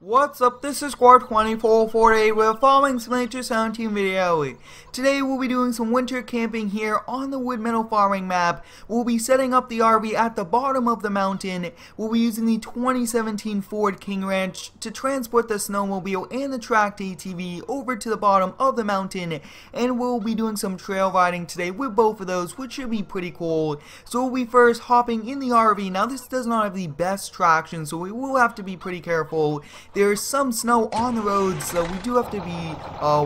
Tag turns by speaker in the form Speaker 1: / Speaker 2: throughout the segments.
Speaker 1: What's up, this is Squad 2448 with a following Simulator 17 video. Today we'll be doing some winter camping here on the wood metal farming map. We'll be setting up the RV at the bottom of the mountain. We'll be using the 2017 Ford King Ranch to transport the snowmobile and the tracked ATV over to the bottom of the mountain. And we'll be doing some trail riding today with both of those, which should be pretty cool. So we'll be first hopping in the RV. Now this does not have the best traction, so we will have to be pretty careful. There's some snow on the roads, so we do have to be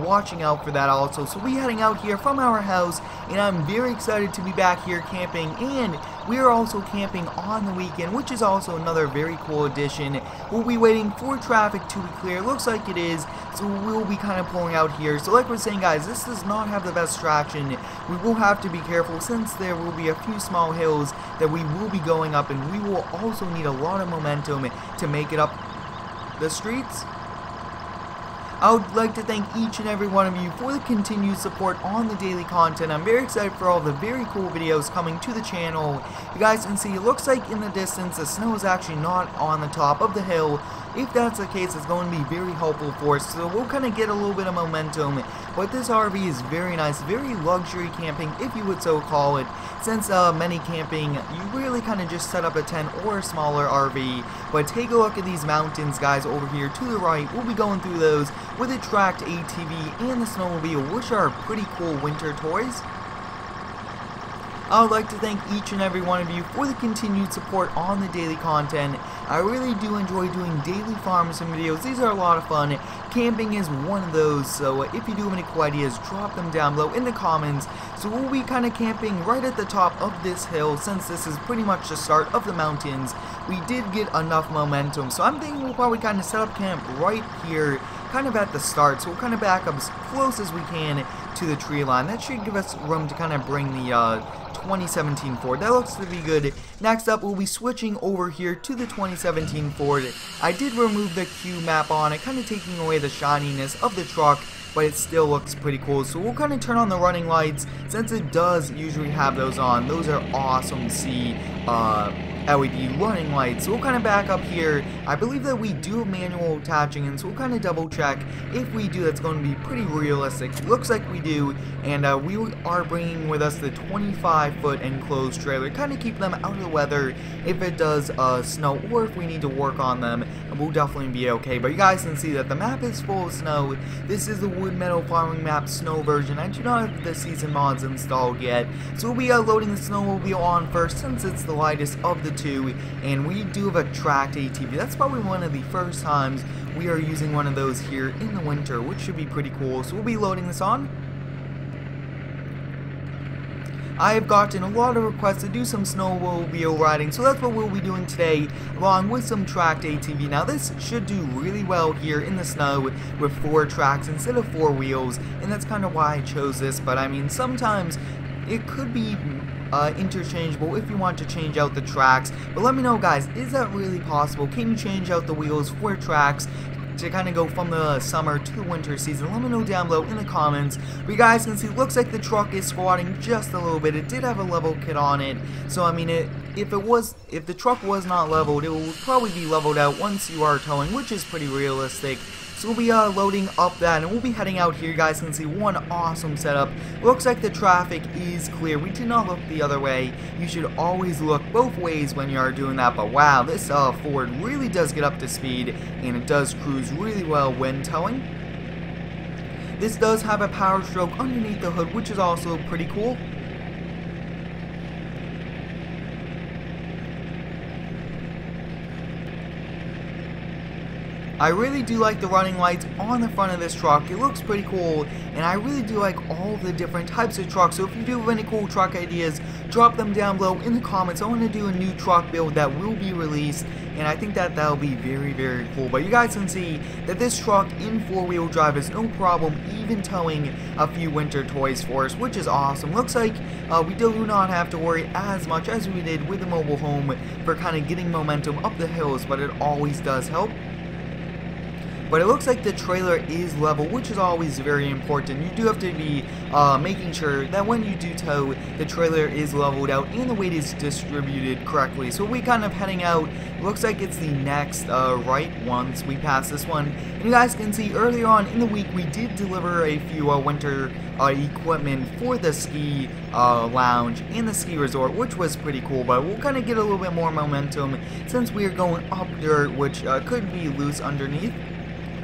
Speaker 1: watching out for that also. So we're heading out here from our house, and I'm very excited to be back here camping. And we are also camping on the weekend, which is also another very cool addition. We'll be waiting for traffic to be clear. Looks like it is, so we'll be kind of pulling out here. So like we're saying, guys, this does not have the best traction. We will have to be careful since there will be a few small hills that we will be going up, and we will also need a lot of momentum to make it up the streets. I would like to thank each and every one of you for the continued support on the daily content. I'm very excited for all the very cool videos coming to the channel. You guys can see it looks like in the distance the snow is actually not on the top of the hill. If that's the case, it's going to be very helpful for us, so we'll kind of get a little bit of momentum. But this RV is very nice, very luxury camping, if you would so call it. Since many camping, you really kind of just set up a tent or a smaller RV. But take a look at these mountains, guys, over here to the right. We'll be going through those with a tracked ATV and the snowmobile, which are pretty cool winter toys. I would like to thank each and every one of you for the continued support on the daily content. I really do enjoy doing daily farm sim videos. These are a lot of fun. Camping is one of those, so if you do have any cool ideas, drop them down below in the comments. So we'll be kind of camping right at the top of this hill, since this is pretty much the start of the mountains. We did get enough momentum, so I'm thinking we'll probably kind of set up camp right here, kind of at the start. So we'll kind of back up as close as we can to the tree line. That should give us room to kind of bring the 2017 Ford. That looks to be good. Next up, we'll be switching over here to the 2017 Ford. I did remove the Q map on it, kind of taking away the shininess of the truck, but it still looks pretty cool. So we'll kind of turn on the running lights, since it does usually have those on. Those are awesome to see. LED running lights. So we'll kind of back up here. I believe that we do have manual attaching, and so we'll kind of double check. If we do, that's going to be pretty realistic. Looks like we do, and we are bringing with us the 25-foot enclosed trailer, kind of keep them out of the weather if it does snow, or if we need to work on them, and we'll definitely be okay. But you guys can see that the map is full of snow. This is the wood metal farming map snow version. I do not have the season mods installed yet, so we'll be loading the snowmobile on first, since it's the lightest of the two, and we do have a tracked ATV. That's probably one of the first times we are using one of those here in the winter, which should be pretty cool. So we'll be loading this on. I have gotten a lot of requests to do some snowmobile riding, so that's what we'll be doing today, along with some tracked ATV. Now this should do really well here in the snow with 4 tracks instead of 4 wheels, and that's kind of why I chose this. But I mean, sometimes it could be interchangeable if you want to change out the tracks. But let me know, guys, is that really possible? Can you change out the wheels for tracks to kind of go from the summer to the winter season? Let me know down below in the comments. But you guys can see, looks like the truck is squatting just a little bit. It did have a level kit on it, so I mean, if the truck was not leveled, it will probably be leveled out once you are towing, which is pretty realistic. So we'll be loading up that, and we'll be heading out here. You guys can see one awesome setup. Looks like the traffic is clear. We did not look the other way. You should always look both ways when you are doing that. But wow, this Ford really does get up to speed, and it does cruise really well when towing. This does have a power stroke underneath the hood, which is also pretty cool. I really do like the running lights on the front of this truck. It looks pretty cool, and I really do like all the different types of trucks. So if you do have any cool truck ideas, drop them down below in the comments. I want to do a new truck build that will be released, and I think that that'll be very, very cool. But you guys can see that this truck in 4-wheel drive is no problem even towing a few winter toys for us, which is awesome. Looks like we do not have to worry as much as we did with the mobile home for kind of getting momentum up the hills, but it always does help. but it looks like the trailer is level, which is always very important. You do have to be making sure that when you do tow, the trailer is leveled out and the weight is distributed correctly. So we kind of heading out. Looks like it's the next right once we pass this one. And you guys can see earlier on in the week we did deliver a few winter equipment for the ski lounge and the ski resort, which was pretty cool, but we'll kind of get a little bit more momentum since we are going up dirt, which could be loose underneath.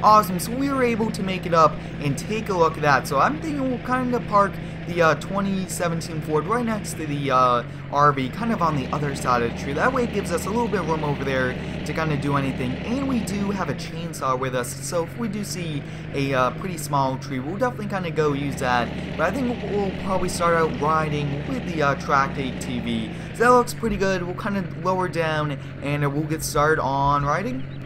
Speaker 1: Awesome, so we were able to make it up and take a look at that. So I'm thinking we'll kind of park the 2017 Ford right next to the RV, kind of on the other side of the tree. That way it gives us a little bit of room over there to kind of do anything. And we do have a chainsaw with us, so if we do see a pretty small tree, we'll definitely kind of go use that. But I think we'll probably start out riding with the tracked ATV. So that looks pretty good. We'll kind of lower down and we'll get started on riding.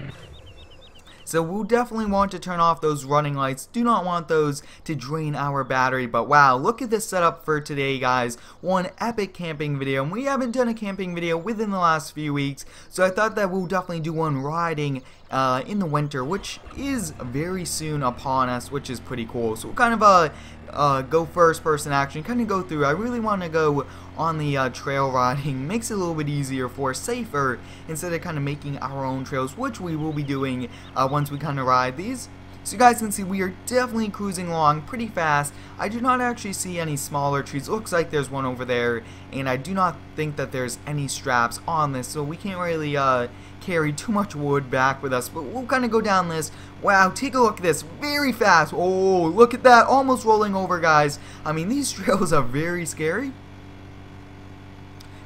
Speaker 1: So we'll definitely want to turn off those running lights. Do not want those to drain our battery. But wow, look at this setup for today, guys. One epic camping video. And we haven't done a camping video within the last few weeks. So I thought that we'll definitely do one riding in the winter, which is very soon upon us, which is pretty cool. So we'll kind of go first person action, kind of go through. I really want to go on the trail riding. Makes it a little bit easier for us, safer, instead of kind of making our own trails, which we will be doing once we kind of ride these. So you guys can see we are definitely cruising along pretty fast. I do not actually see any smaller trees. It looks like there's one over there, and I do not think that there's any straps on this, so we can't really carry too much wood back with us. But we'll kind of go down this. Wow, take a look at this. Very fast. Oh, look at that. Almost rolling over, guys. I mean, these trails are very scary.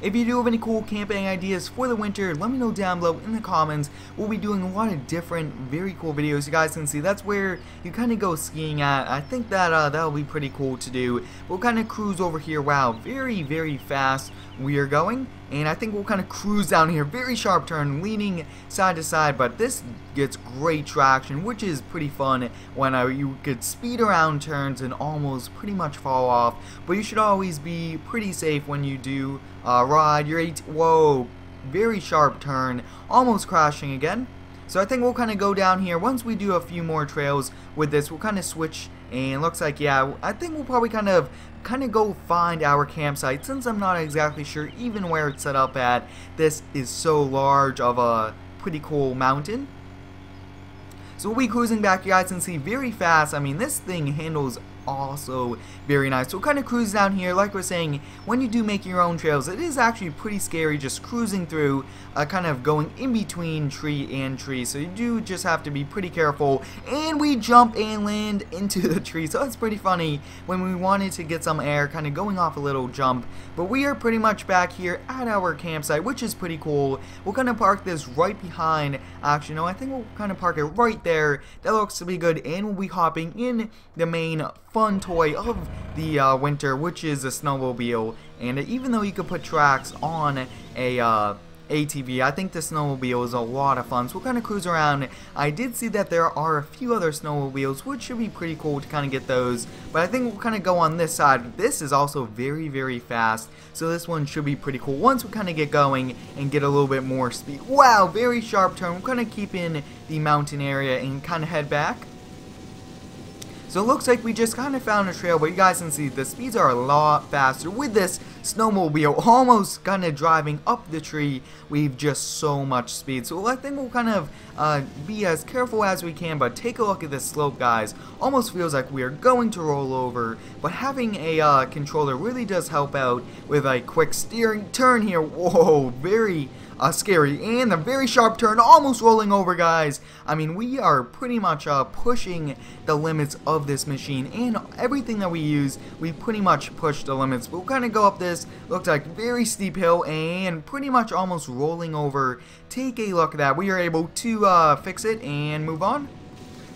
Speaker 1: If you do have any cool camping ideas for the winter, let me know down below in the comments. We'll be doing a lot of different, very cool videos. You guys can see that's where you kind of go skiing at. I think that that'll be pretty cool to do. We'll kind of cruise over here. Wow, very, very fast we are going. And I think we'll kind of cruise down here. Very sharp turn, leaning side to side, but this gets great traction, which is pretty fun when you could speed around turns and almost pretty much fall off. But you should always be pretty safe when you do ride your whoa, very sharp turn, almost crashing again. So I think we'll kind of go down here. Once we do a few more trails with this, we'll kind of switch, and looks like, yeah, I think we'll probably kind of go find our campsite, since I'm not exactly sure even where it's set up at. This is so large of a pretty cool mountain. So we'll be cruising back, you guys can see, very fast. I mean, this thing handles also very nice. So we'll kind of cruise down here. Like we're saying, when you do make your own trails, it is actually pretty scary just cruising through, kind of going in between tree and tree. So you do just have to be pretty careful. And we jump and land into the tree. So it's pretty funny when we wanted to get some air, kind of going off a little jump. But we are pretty much back here at our campsite, which is pretty cool. We'll kind of park this right behind. Actually, no, I think we'll kind of park it right there. That looks to be good. And we'll be hopping in the main fun toy of the winter, which is a snowmobile. And even though you could put tracks on a ATV, I think the snowmobile is a lot of fun. So we'll kind of cruise around. I did see that there are a few other snowmobiles, which should be pretty cool to kind of get those. But I think we'll kind of go on this side. This is also very, very fast. So this one should be pretty cool once we kind of get going and get a little bit more speed. Wow, very sharp turn. We'll kind of keep in the mountain area and kind of head back. So it looks like we just kind of found a trail, but you guys can see the speeds are a lot faster with this snowmobile, almost kind of driving up the tree. We've just so much speed. So I think we'll kind of be as careful as we can, but take a look at this slope, guys. Almost feels like we are going to roll over, but having a controller really does help out with a quick steering turn here. Whoa, very scary, and a very sharp turn, almost rolling over, guys. I mean, we are pretty much pushing the limits of this machine, and everything that we use, we pretty much push the limits. But we'll kind of go up this, looks like very steep hill, and pretty much almost rolling over. Take a look at that. We are able to fix it and move on.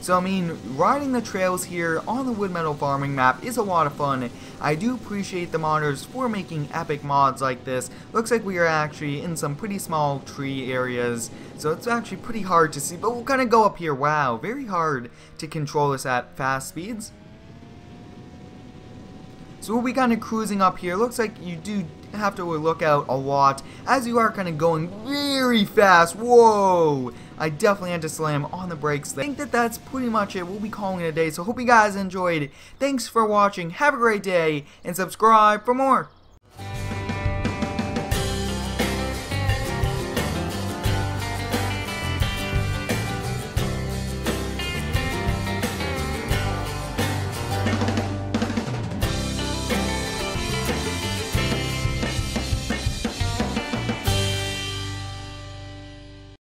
Speaker 1: So I mean, riding the trails here on the Wood Meadow Farming map is a lot of fun. I do appreciate the modders for making epic mods like this. Looks like we are actually in some pretty small tree areas, so it's actually pretty hard to see, but we'll kind of go up here. Wow, very hard to control this at fast speeds. So we'll be kind of cruising up here. Looks like you do have to look out a lot as you are kind of going very fast. Whoa! I definitely had to slam on the brakes there. I think that that's pretty much it. We'll be calling it a day, so hope you guys enjoyed. Thanks for watching, have a great day, and subscribe for more.